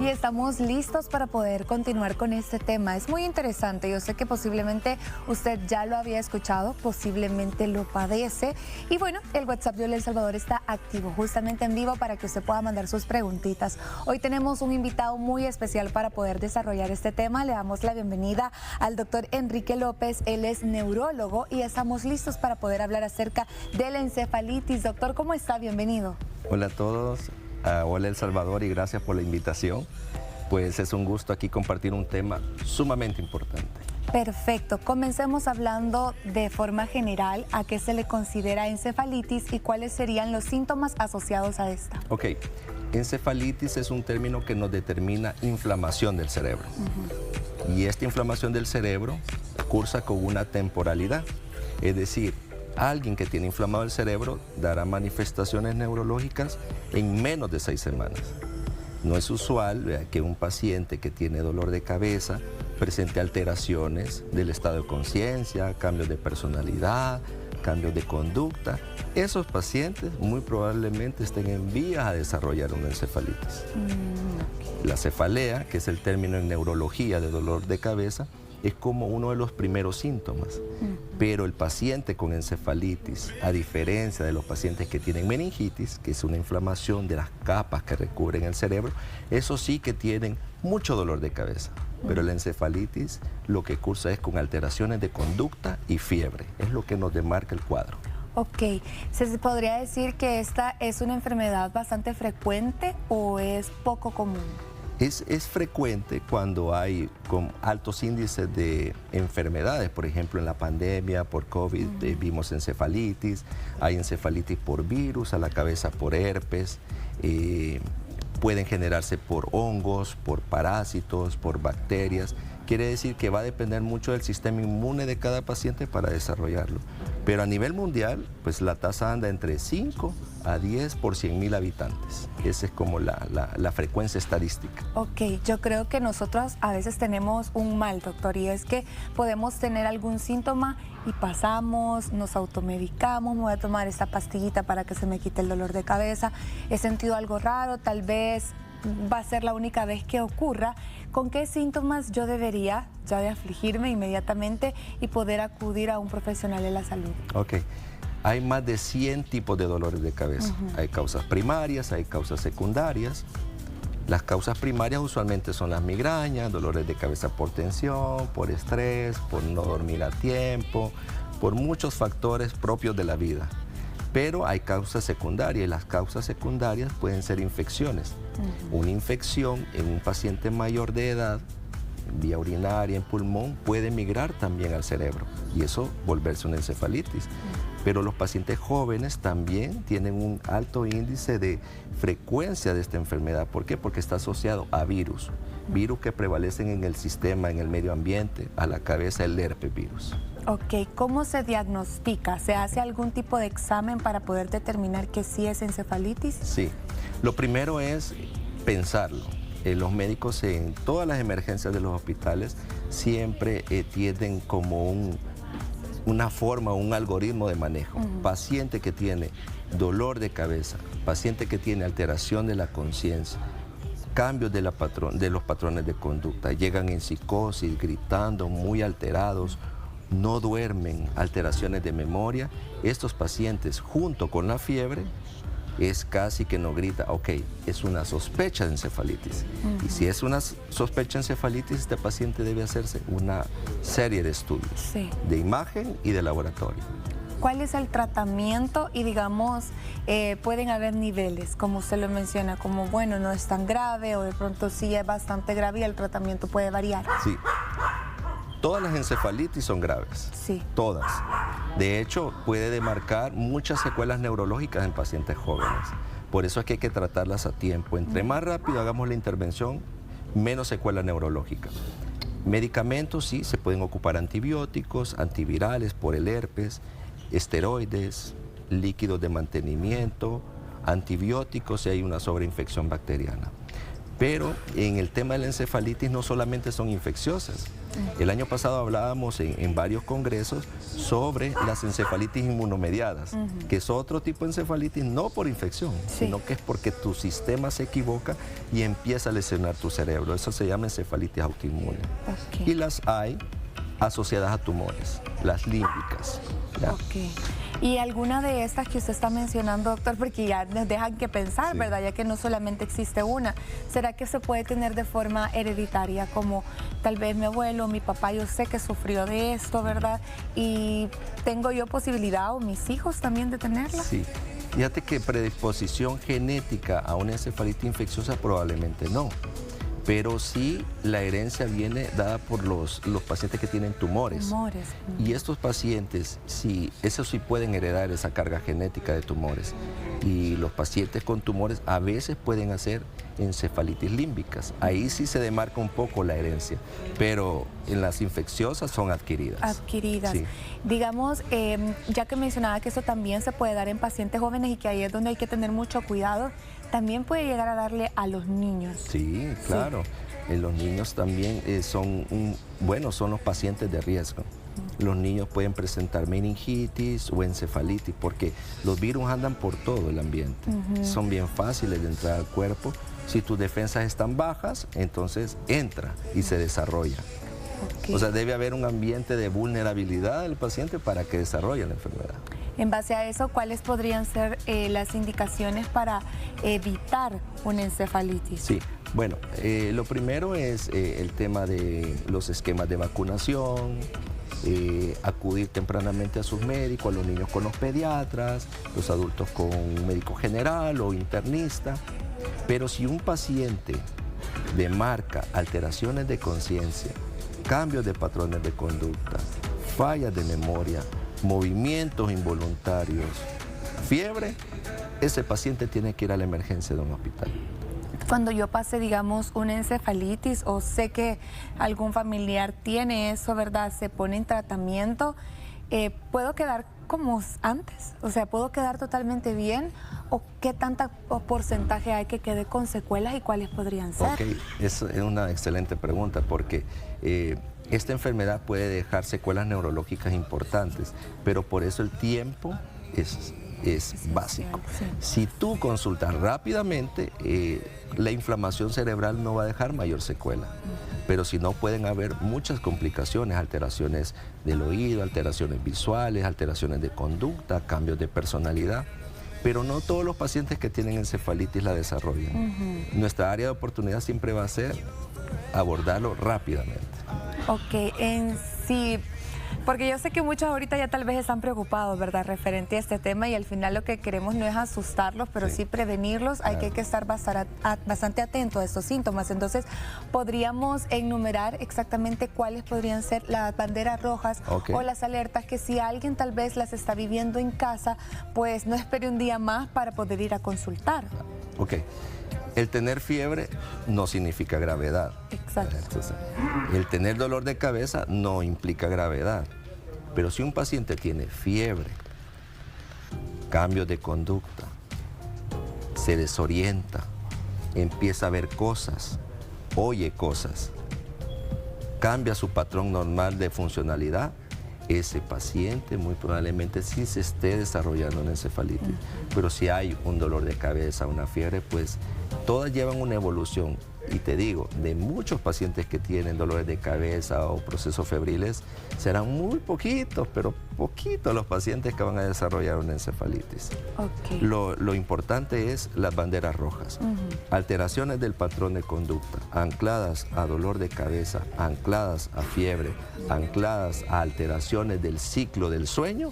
Y estamos listos para poder continuar con este tema. Es muy interesante. Yo sé que posiblemente usted ya lo había escuchado, posiblemente lo padece. Y bueno, el WhatsApp de El Salvador está activo, justamente en vivo, para que usted pueda mandar sus preguntitas. Hoy tenemos un invitado muy especial para poder desarrollar este tema. Le damos la bienvenida al doctor Enrique López. Él es neurólogo y estamos listos para poder hablar acerca de la encefalitis. Doctor, ¿cómo está? Bienvenido. Hola a todos. Hola El Salvador y gracias por la invitación. Pues es un gusto aquí compartir un tema sumamente importante. Perfecto. Comencemos hablando de forma general a qué se le considera encefalitis y cuáles serían los síntomas asociados a esta. Ok, encefalitis es un término que nos determina inflamación del cerebro. Y esta inflamación del cerebro cursa con una temporalidad, es decir, alguien que tiene inflamado el cerebro dará manifestaciones neurológicas en menos de 6 semanas. No es usual que un paciente que tiene dolor de cabeza presente alteraciones del estado de conciencia, cambios de personalidad, cambios de conducta. Esos pacientes muy probablemente estén en vías a desarrollar una encefalitis. La cefalea, que es el término en neurología de dolor de cabeza, es como uno de los primeros síntomas, pero el paciente con encefalitis, a diferencia de los pacientes que tienen meningitis, que es una inflamación de las capas que recubren el cerebro, esos sí que tienen mucho dolor de cabeza, pero la encefalitis lo que cursa es con alteraciones de conducta y fiebre, es lo que nos demarca el cuadro. Ok, ¿se podría decir que esta es una enfermedad bastante frecuente o es poco común? Es frecuente cuando hay con altos índices de enfermedades, por ejemplo en la pandemia por COVID vimos encefalitis, hay encefalitis por virus, a la cabeza por herpes, pueden generarse por hongos, por parásitos, por bacterias. Quiere decir que va a depender mucho del sistema inmune de cada paciente para desarrollarlo. Pero a nivel mundial, pues la tasa anda entre 5 a 10 por 100.000 habitantes. Esa es como la frecuencia estadística. Ok, yo creo que nosotros a veces tenemos un mal, doctor, y es que podemos tener algún síntoma y pasamos, nos automedicamos, me voy a tomar esta pastillita para que se me quite el dolor de cabeza, he sentido algo raro, tal vez va a ser la única vez que ocurra. ¿Con qué síntomas yo debería ya de afligirme inmediatamente y poder acudir a un profesional de la salud? Ok, hay más de 100 tipos de dolores de cabeza. Hay causas primarias, hay causas secundarias. Las causas primarias usualmente son las migrañas, dolores de cabeza por tensión, por estrés, por no dormir a tiempo, por muchos factores propios de la vida. Pero hay causas secundarias y las causas secundarias pueden ser infecciones. Una infección en un paciente mayor de edad, en vía urinaria, en pulmón, puede migrar también al cerebro y eso volverse una encefalitis. Pero los pacientes jóvenes también tienen un alto índice de frecuencia de esta enfermedad. ¿Por qué? Porque está asociado a virus que prevalecen en el sistema, en el medio ambiente, a la cabeza el herpes virus. Ok, ¿cómo se diagnostica? ¿Se hace algún tipo de examen para poder determinar que sí es encefalitis? Sí, lo primero es pensarlo. Los médicos en todas las emergencias de los hospitales siempre tienen como una forma, un algoritmo de manejo. Paciente que tiene dolor de cabeza, paciente que tiene alteración de la conciencia, cambios de los patrones de conducta, llegan en psicosis, gritando, muy alterados, no duermen, alteraciones de memoria. Estos pacientes, junto con la fiebre, es casi que no grita, ok, es una sospecha de encefalitis. Y si es una sospecha de encefalitis, este paciente debe hacerse una serie de estudios de imagen y de laboratorio. ¿Cuál es el tratamiento? Y digamos, pueden haber niveles, como usted lo menciona, como bueno, no es tan grave o de pronto sí es bastante grave y el tratamiento puede variar. Sí. Todas las encefalitis son graves, todas. De hecho, puede demarcar muchas secuelas neurológicas en pacientes jóvenes. Por eso es que hay que tratarlas a tiempo. Entre más rápido hagamos la intervención, menos secuela neurológica. Medicamentos, sí, se pueden ocupar antibióticos, antivirales por el herpes, esteroides, líquidos de mantenimiento, antibióticos si hay una sobreinfección bacteriana. Pero en el tema de la encefalitis no solamente son infecciosas, El año pasado hablábamos en varios congresos sobre las encefalitis inmunomediadas, que es otro tipo de encefalitis no por infección, sino que es porque tu sistema se equivoca y empieza a lesionar tu cerebro. Eso se llama encefalitis autoinmune. Y las hay asociadas a tumores, las límbicas. ¿Ya? Y alguna de estas que usted está mencionando, doctor, porque ya nos dejan que pensar, ¿verdad? Ya que no solamente existe una. ¿Será que se puede tener de forma hereditaria, como tal vez mi abuelo, mi papá, yo sé que sufrió de esto, ¿verdad? Y tengo yo posibilidad, o mis hijos también, de tenerla? Sí. Fíjate que predisposición genética a una encefalitis infecciosa probablemente no. Pero sí la herencia viene dada por los pacientes que tienen tumores. Y estos pacientes, esos sí pueden heredar esa carga genética de tumores. Y los pacientes con tumores a veces pueden hacer encefalitis límbicas. Ahí sí se demarca un poco la herencia, pero en las infecciosas son adquiridas. Sí. Digamos, ya que mencionaba que eso también se puede dar en pacientes jóvenes y que ahí es donde hay que tener mucho cuidado, también puede llegar a darle a los niños. Sí, claro. Los niños también son los pacientes de riesgo. Los niños pueden presentar meningitis o encefalitis porque los virus andan por todo el ambiente. Son bien fáciles de entrar al cuerpo. Si tus defensas están bajas, entonces entra y se desarrolla. O sea, debe haber un ambiente de vulnerabilidad del paciente para que desarrolle la enfermedad. En base a eso, ¿cuáles podrían ser las indicaciones para evitar una encefalitis? Sí, bueno, lo primero es el tema de los esquemas de vacunación, acudir tempranamente a sus médicos, a los niños con los pediatras, los adultos con un médico general o internista. Pero si un paciente demarca alteraciones de conciencia, cambios de patrones de conducta, fallas de memoria, movimientos involuntarios, fiebre, ese paciente tiene que ir a la emergencia de un hospital. Cuando yo pase, digamos, una encefalitis o sé que algún familiar tiene eso, ¿verdad? Se pone en tratamiento, ¿puedo quedar como antes? O sea, ¿puedo quedar totalmente bien? ¿O qué tanta porcentaje hay que quede con secuelas y cuáles podrían ser? Ok, eso es una excelente pregunta porque esta enfermedad puede dejar secuelas neurológicas importantes, pero por eso el tiempo es básico. Si tú consultas rápidamente, la inflamación cerebral no va a dejar mayor secuela. Pero si no, pueden haber muchas complicaciones, alteraciones del oído, alteraciones visuales, alteraciones de conducta, cambios de personalidad. Pero no todos los pacientes que tienen encefalitis la desarrollan. Nuestra área de oportunidad siempre va a ser abordarlo rápidamente. Ok, sí, porque yo sé que muchos ahorita ya tal vez están preocupados, ¿verdad?, referente a este tema, y al final lo que queremos no es asustarlos, pero sí prevenirlos. Hay que estar bastante atentos a estos síntomas. Entonces, podríamos enumerar exactamente cuáles podrían ser las banderas rojas o las alertas, que si alguien tal vez las está viviendo en casa, pues no espere un día más para poder ir a consultar. Ok. El tener fiebre no significa gravedad. Exacto. Entonces, el tener dolor de cabeza no implica gravedad. Pero si un paciente tiene fiebre, cambios de conducta, se desorienta, empieza a ver cosas, oye cosas, cambia su patrón normal de funcionalidad, ese paciente muy probablemente sí se esté desarrollando una encefalitis. Pero si hay un dolor de cabeza, una fiebre, pues todas llevan una evolución. Y te digo, de muchos pacientes que tienen dolores de cabeza o procesos febriles, serán muy poquitos, pero poquitos los pacientes que van a desarrollar una encefalitis. Lo importante es las banderas rojas. Alteraciones del patrón de conducta, ancladas a dolor de cabeza, ancladas a fiebre, ancladas a alteraciones del ciclo del sueño,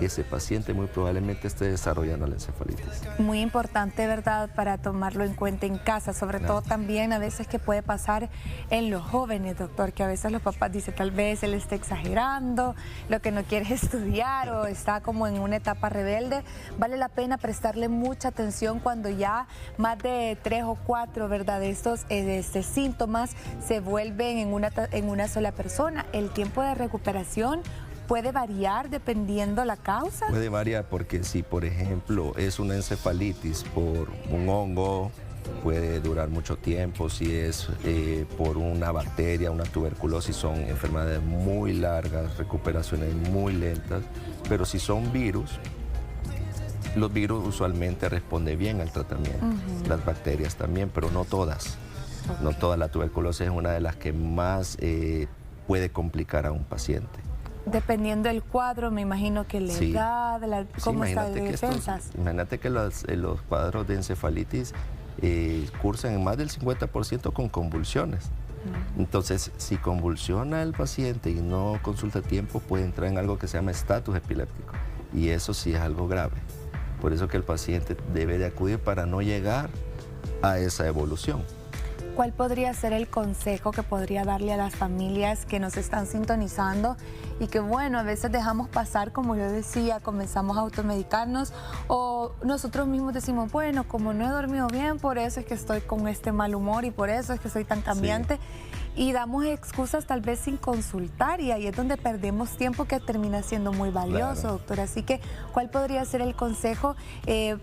ese paciente muy probablemente esté desarrollando la encefalitis. Muy importante, ¿verdad?, para tomarlo en cuenta en casa, sobre todo también a veces que puede pasar en los jóvenes, doctor, que a veces los papás dicen tal vez él está exagerando, lo que no quiere es estudiar o está como en una etapa rebelde. Vale la pena prestarle mucha atención cuando ya más de 3 o 4, ¿verdad?, de estos síntomas se vuelven en una sola persona. El tiempo de recuperación puede variar dependiendo la causa. Puede variar porque si, por ejemplo, es una encefalitis por un hongo, puede durar mucho tiempo. Si es por una bacteria, una tuberculosis, son enfermedades muy largas, recuperaciones muy lentas. Pero si son virus, los virus usualmente responden bien al tratamiento. Las bacterias también, pero no todas. No toda. La tuberculosis es una de las que más puede complicar a un paciente. Dependiendo del cuadro, me imagino que la edad, cómo está de defensas. Imagínate que los cuadros de encefalitis cursan en más del 50% con convulsiones. Entonces, si convulsiona el paciente y no consulta a tiempo, puede entrar en algo que se llama estatus epiléptico. Y eso sí es algo grave. Por eso que el paciente debe de acudir para no llegar a esa evolución. ¿Cuál podría ser el consejo que podría darle a las familias que nos están sintonizando y que, bueno, a veces dejamos pasar, como yo decía, comenzamos a automedicarnos o nosotros mismos decimos, bueno, como no he dormido bien, por eso es que estoy con este mal humor y por eso es que soy tan cambiante? Sí. Y damos excusas tal vez sin consultar y ahí es donde perdemos tiempo que termina siendo muy valioso, claro, doctor. Así que, ¿cuál podría ser el consejo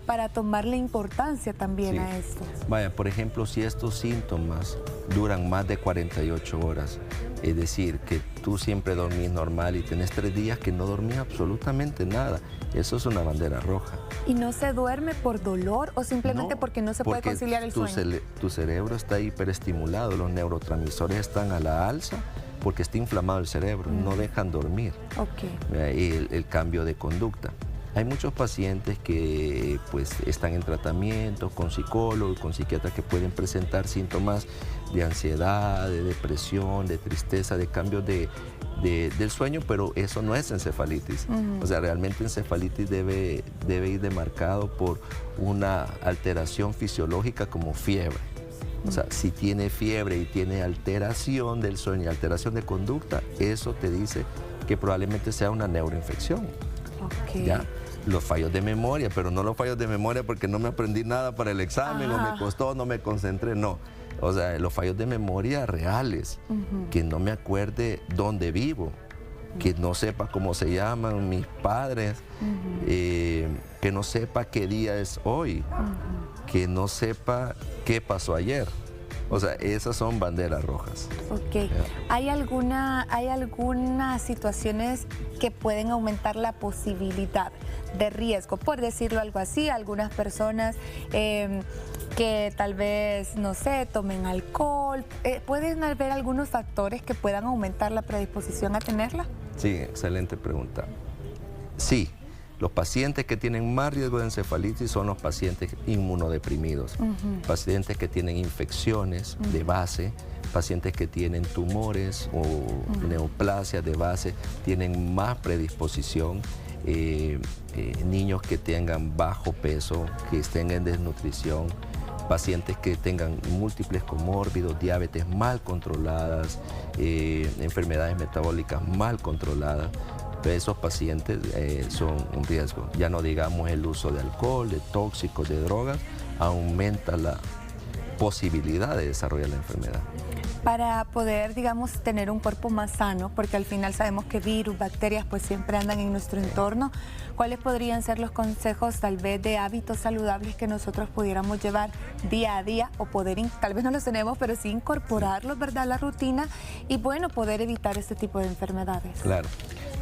para tomarle importancia también a esto? Vaya, por ejemplo, si estos síntomas duran más de 48 horas, es decir, que tú siempre dormís normal y tenés 3 días que no dormís absolutamente nada, eso es una bandera roja. ¿Y no se duerme por dolor o simplemente porque no se puede conciliar el sueño? Tu cerebro está hiperestimulado, los neurotransmisores están a la alza porque está inflamado el cerebro, no dejan dormir. El cambio de conducta. Hay muchos pacientes que pues están en tratamiento con psicólogos, con psiquiatras que pueden presentar síntomas de ansiedad, de depresión, de tristeza, de cambios del sueño, pero eso no es encefalitis. O sea, realmente encefalitis debe ir demarcado por una alteración fisiológica como fiebre. O sea, si tiene fiebre y tiene alteración del sueño y alteración de conducta, eso te dice que probablemente sea una neuroinfección. ¿Ya? Los fallos de memoria, pero no los fallos de memoria porque no me aprendí nada para el examen, o me costó, no me concentré, no. O sea, los fallos de memoria reales, que no me acuerde dónde vivo, que no sepa cómo se llaman mis padres, que no sepa qué día es hoy, que no sepa qué pasó ayer. O sea, esas son banderas rojas. ¿Hay algunas situaciones que pueden aumentar la posibilidad de riesgo, por decirlo algo así? Algunas personas que tal vez, no sé, tomen alcohol. ¿Pueden haber algunos factores que puedan aumentar la predisposición a tenerla? Sí, excelente pregunta. Sí. Los pacientes que tienen más riesgo de encefalitis son los pacientes inmunodeprimidos, pacientes que tienen infecciones de base, pacientes que tienen tumores o neoplasias de base, tienen más predisposición, niños que tengan bajo peso, que estén en desnutrición, pacientes que tengan múltiples comórbidos, diabetes mal controladas, enfermedades metabólicas mal controladas. Esos pacientes son un riesgo. Ya no digamos el uso de alcohol, de tóxicos, de drogas, aumenta la posibilidad de desarrollar la enfermedad. Para poder, digamos, tener un cuerpo más sano, porque al final sabemos que virus, bacterias, pues siempre andan en nuestro entorno, ¿cuáles podrían ser los consejos tal vez de hábitos saludables que nosotros pudiéramos llevar día a día o poder, tal vez no los tenemos, pero sí incorporarlos, ¿verdad?, a la rutina y, bueno, poder evitar este tipo de enfermedades? Claro.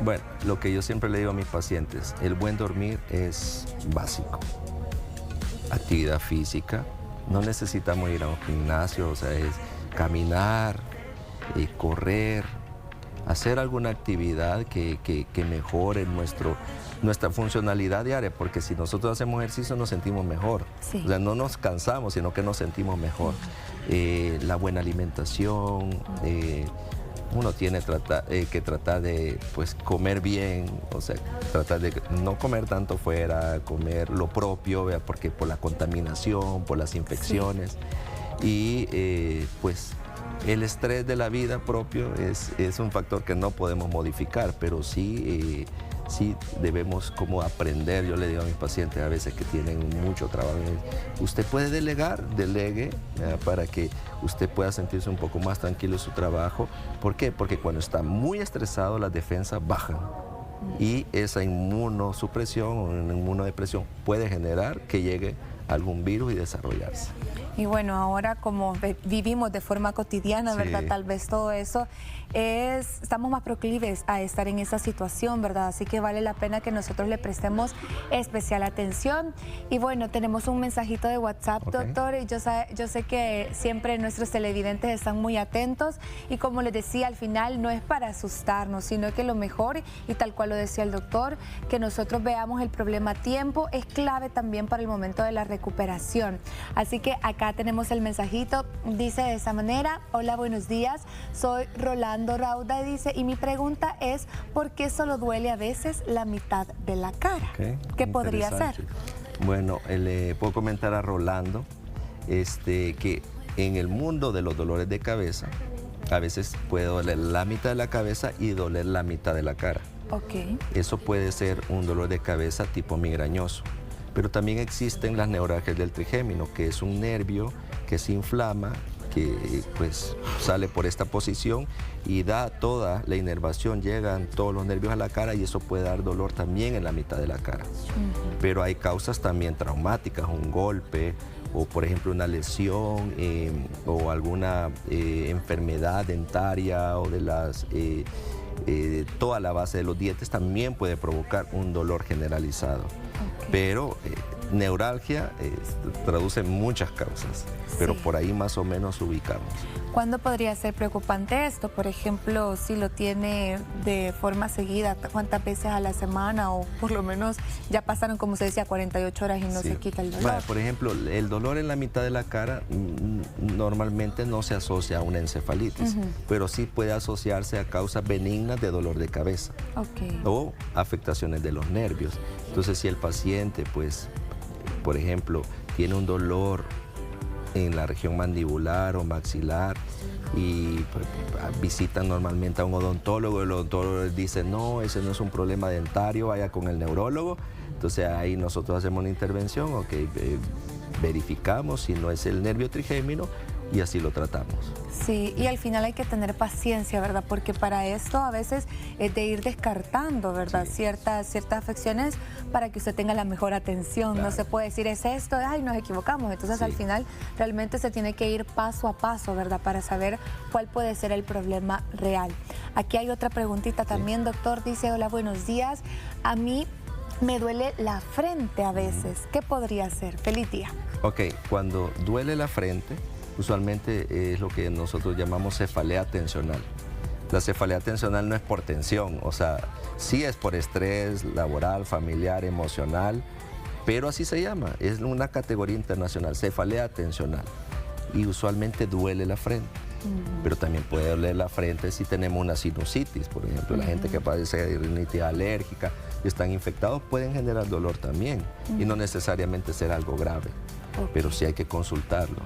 Bueno, lo que yo siempre le digo a mis pacientes, el buen dormir es básico. Actividad física, no necesitamos ir a un gimnasio, o sea, es caminar, correr, hacer alguna actividad que mejore nuestra funcionalidad diaria, porque si nosotros hacemos ejercicio nos sentimos mejor. O sea, no nos cansamos, sino que nos sentimos mejor. La buena alimentación, uno tiene que tratar de pues, comer bien, o sea, tratar de no comer tanto fuera, comer lo propio, ¿vea? Porque por la contaminación, por las infecciones. Y pues el estrés de la vida propio es un factor que no podemos modificar, pero sí debemos como aprender. Yo le digo a mis pacientes a veces que tienen mucho trabajo, usted puede delegar, delegue para que usted pueda sentirse un poco más tranquilo en su trabajo. ¿Por qué? Porque cuando está muy estresado las defensas bajan y esa inmunosupresión o inmunodepresión puede generar que llegue algún virus y desarrollarse. Y bueno, ahora como vivimos de forma cotidiana, ¿verdad? Sí. Tal vez todo eso estamos más proclives a estar en esa situación, ¿verdad? Así que vale la pena que nosotros le prestemos especial atención. Y bueno, tenemos un mensajito de WhatsApp, doctor. Y yo sé que siempre nuestros televidentes están muy atentos. Y como les decía, al final no es para asustarnos, sino que lo mejor, y tal cual lo decía el doctor, que nosotros veamos el problema a tiempo, es clave también para el momento de la recuperación. Así que acá tenemos el mensajito, dice de esa manera: hola, buenos días, soy Rolando Rauda, dice, y mi pregunta es, ¿por qué solo duele a veces la mitad de la cara? ¿Qué podría ser? Bueno, le puedo comentar a Rolando que en el mundo de los dolores de cabeza, a veces puede doler la mitad de la cabeza y doler la mitad de la cara. Eso puede ser un dolor de cabeza tipo migrañoso. Pero también existen las neuralgias del trigémino, que es un nervio que se inflama, que pues sale por esta posición y da toda la inervación, llegan todos los nervios a la cara y eso puede dar dolor también en la mitad de la cara. Pero hay causas también traumáticas, un golpe o por ejemplo una lesión o alguna enfermedad dentaria o de toda la base de los dientes también puede provocar un dolor generalizado. Pero neuralgia traduce muchas causas, pero por ahí más o menos ubicamos. ¿Cuándo podría ser preocupante esto? Por ejemplo, si lo tiene de forma seguida, ¿cuántas veces a la semana? O por lo menos ya pasaron, como se decía, 48 horas y no se quita el dolor. Bueno, por ejemplo, el dolor en la mitad de la cara normalmente no se asocia a una encefalitis, pero sí puede asociarse a causas benignas de dolor de cabeza o afectaciones de los nervios. Entonces, si el paciente, pues, por ejemplo, tiene un dolor en la región mandibular o maxilar y pues, visitan normalmente a un odontólogo, el odontólogo dice, no, ese no es un problema dentario, vaya con el neurólogo. Entonces ahí nosotros hacemos una intervención, verificamos si no es el nervio trigémino y así lo tratamos. Sí, y al final hay que tener paciencia, ¿verdad? Porque para esto a veces es de ir descartando, ¿verdad? Ciertas afecciones para que usted tenga la mejor atención. No se puede decir, es esto, ay, nos equivocamos. Entonces al final realmente se tiene que ir paso a paso, ¿verdad? Para saber cuál puede ser el problema real. Aquí hay otra preguntita también, doctor. Dice, hola, buenos días. A mí me duele la frente a veces. ¿Qué podría ser? Feliz día. Cuando duele la frente, usualmente es lo que nosotros llamamos cefalea tensional. La cefalea tensional no es por tensión, o sea, sí es por estrés laboral, familiar, emocional, pero así se llama, es una categoría internacional, cefalea tensional. Y usualmente duele la frente, pero también puede doler la frente si tenemos una sinusitis, por ejemplo, la gente que padece de rinitis alérgica y están infectados pueden generar dolor también y no necesariamente ser algo grave, pero sí hay que consultarlo.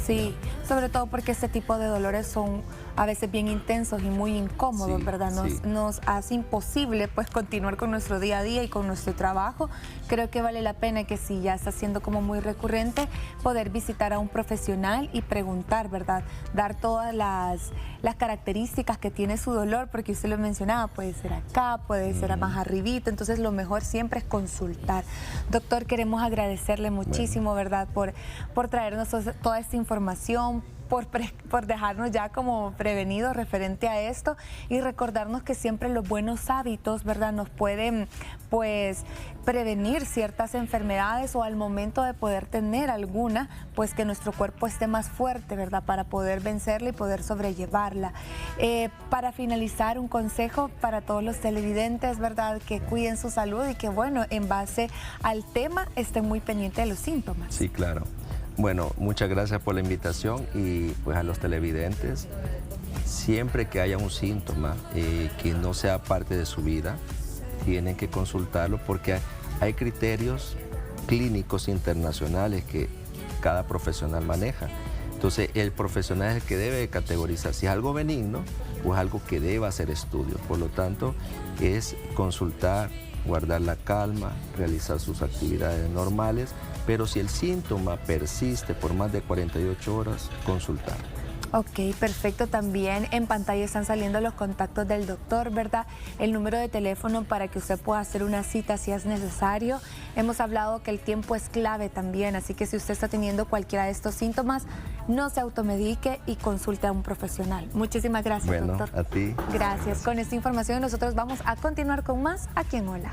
Sí, sobre todo porque este tipo de dolores son a veces bien intensos y muy incómodos, ¿verdad? Nos hace imposible pues continuar con nuestro día a día y con nuestro trabajo. Creo que vale la pena que si ya está siendo como muy recurrente, poder visitar a un profesional y preguntar, ¿verdad? Dar todas las características que tiene su dolor, porque usted lo mencionaba, puede ser acá, puede ser más arribita, entonces lo mejor siempre es consultar. Doctor, queremos agradecerle muchísimo, ¿verdad? Por traernos toda esta información, por dejarnos ya como prevenidos referente a esto y recordarnos que siempre los buenos hábitos, ¿verdad?, nos pueden pues prevenir ciertas enfermedades o al momento de poder tener alguna, pues que nuestro cuerpo esté más fuerte, ¿verdad?, para poder vencerla y poder sobrellevarla. Para finalizar, un consejo para todos los televidentes, ¿verdad?, que cuiden su salud y que, bueno, en base al tema estén muy pendientes de los síntomas. Sí, claro. Bueno, muchas gracias por la invitación y pues a los televidentes, siempre que haya un síntoma que no sea parte de su vida, tienen que consultarlo porque hay criterios clínicos internacionales que cada profesional maneja. Entonces el profesional es el que debe categorizar si es algo benigno o es algo que deba hacer estudios. Por lo tanto, es consultar, guardar la calma, realizar sus actividades normales, pero si el síntoma persiste por más de 48 horas, consultar. Ok, perfecto. También en pantalla están saliendo los contactos del doctor, ¿verdad? El número de teléfono para que usted pueda hacer una cita si es necesario. Hemos hablado que el tiempo es clave también, así que si usted está teniendo cualquiera de estos síntomas, no se automedique y consulte a un profesional. Muchísimas gracias, Bueno, doctor. a ti. Gracias. Con esta información nosotros vamos a continuar con más aquí en Hola.